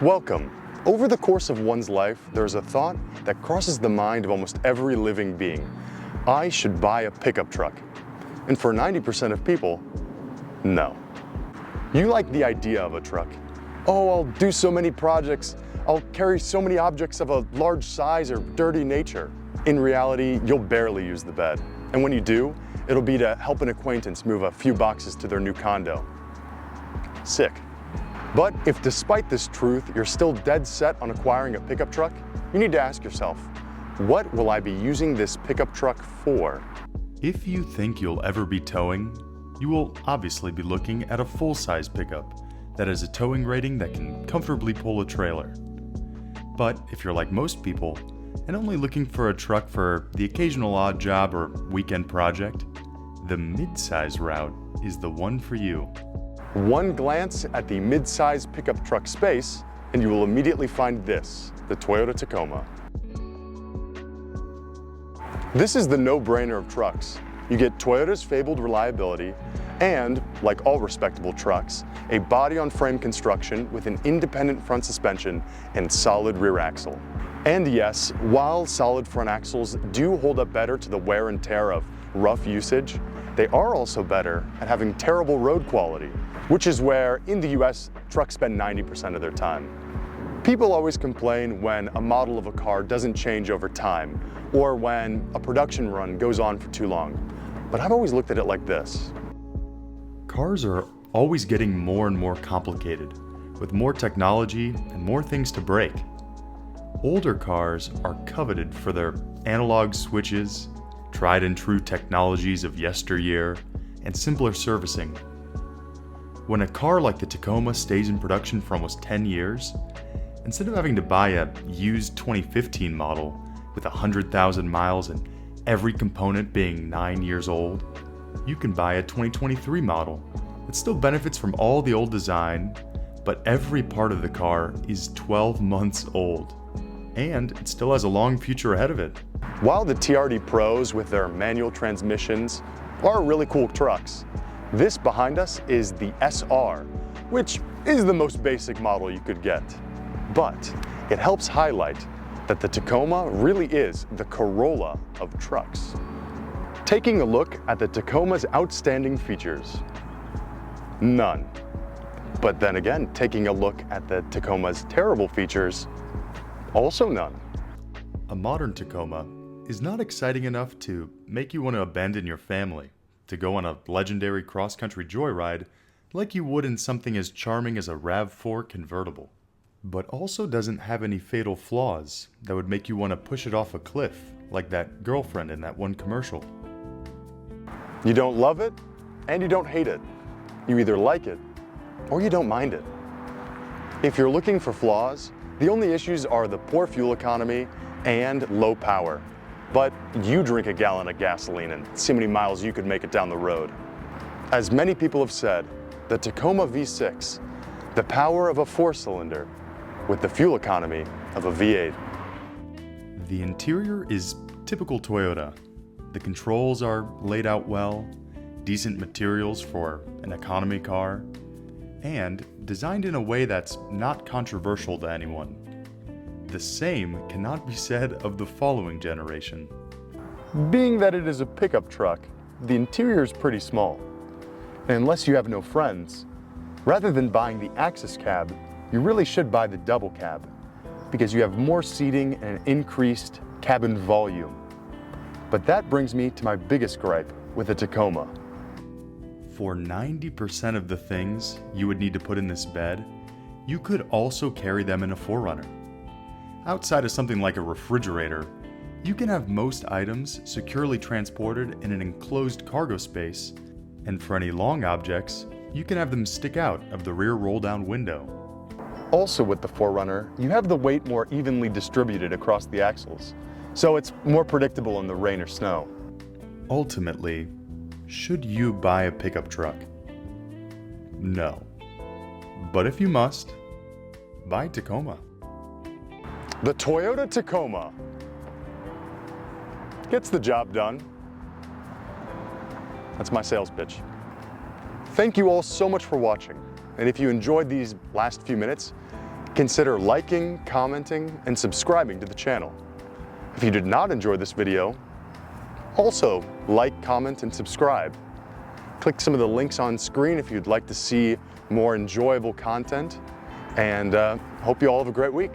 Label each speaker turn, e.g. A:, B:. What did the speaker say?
A: Welcome. Over the course of one's life, there's a thought that crosses the mind of almost every living being. I should buy a pickup truck. And for 90% of people, no. You like the idea of a truck. Oh, I'll do so many projects. I'll carry so many objects of a large size or dirty nature. In reality, you'll barely use the bed. And when you do, it'll be to help an acquaintance move a few boxes to their new condo. Sick. But if despite this truth, you're still dead set on acquiring a pickup truck, you need to ask yourself, what will I be using this pickup truck for?
B: If you think you'll ever be towing, you will obviously be looking at a full-size pickup that has a towing rating that can comfortably pull a trailer. But if you're like most people, and only looking for a truck for the occasional odd job or weekend project, the mid-size route is the one for you.
A: One glance at the mid-size pickup truck space, and you will immediately find this, the Toyota Tacoma. This is the no-brainer of trucks. You get Toyota's fabled reliability and, like all respectable trucks, a body-on-frame construction with an independent front suspension and solid rear axle. And yes, while solid front axles do hold up better to the wear and tear of rough usage, they are also better at having terrible road quality, which is where, in the US, trucks spend 90% of their time. People always complain when a model of a car doesn't change over time, or when a production run goes on for too long. But I've always looked at it like this.
B: Cars are always getting more and more complicated, with more technology and more things to break. Older cars are coveted for their analog switches, tried and true technologies of yesteryear, and simpler servicing. When a car like the Tacoma stays in production for almost 10 years, instead of having to buy a used 2015 model with 100,000 miles and every component being 9 years old, you can buy a 2023 model that still benefits from all the old design, but every part of the car is 12 months old, and it still has a long future ahead of it.
A: While the TRD Pros with their manual transmissions are really cool trucks, this behind us is the SR, which is the most basic model you could get. But it helps highlight that the Tacoma really is the Corolla of trucks. Taking a look at the Tacoma's outstanding features, none. But then again, taking a look at the Tacoma's terrible features, also none.
B: A modern Tacoma is not exciting enough to make you want to abandon your family to go on a legendary cross-country joyride like you would in something as charming as a RAV4 convertible, but also doesn't have any fatal flaws that would make you want to push it off a cliff like that girlfriend in that one commercial.
A: You don't love it, and you don't hate it. You either like it, or you don't mind it. If you're looking for flaws, the only issues are the poor fuel economy and low power. But you drink a gallon of gasoline and see how many miles you could make it down the road. As many people have said, the Tacoma V6, the power of a 4-cylinder with the fuel economy of a V8.
B: The interior is typical Toyota. The controls are laid out well, decent materials for an economy car, and designed in a way that's not controversial to anyone. The same cannot be said of the following generation.
A: Being that it is a pickup truck, the interior is pretty small. And unless you have no friends, rather than buying the Access cab, you really should buy the double cab, because you have more seating and an increased cabin volume. But that brings me to my biggest gripe with the Tacoma.
B: For 90% of the things you would need to put in this bed, you could also carry them in a 4Runner. Outside of something like a refrigerator, you can have most items securely transported in an enclosed cargo space, and for any long objects, you can have them stick out of the rear roll-down window.
A: Also with the 4Runner, you have the weight more evenly distributed across the axles, so it's more predictable in the rain or snow.
B: Ultimately, should you buy a pickup truck? No. But if you must, buy Tacoma.
A: The Toyota Tacoma gets the job done. That's my sales pitch. Thank you all so much for watching. And if you enjoyed these last few minutes, consider liking, commenting, and subscribing to the channel. If you did not enjoy this video, also like, comment, and subscribe. Click some of the links on screen if you'd like to see more enjoyable content, and hope you all have a great week.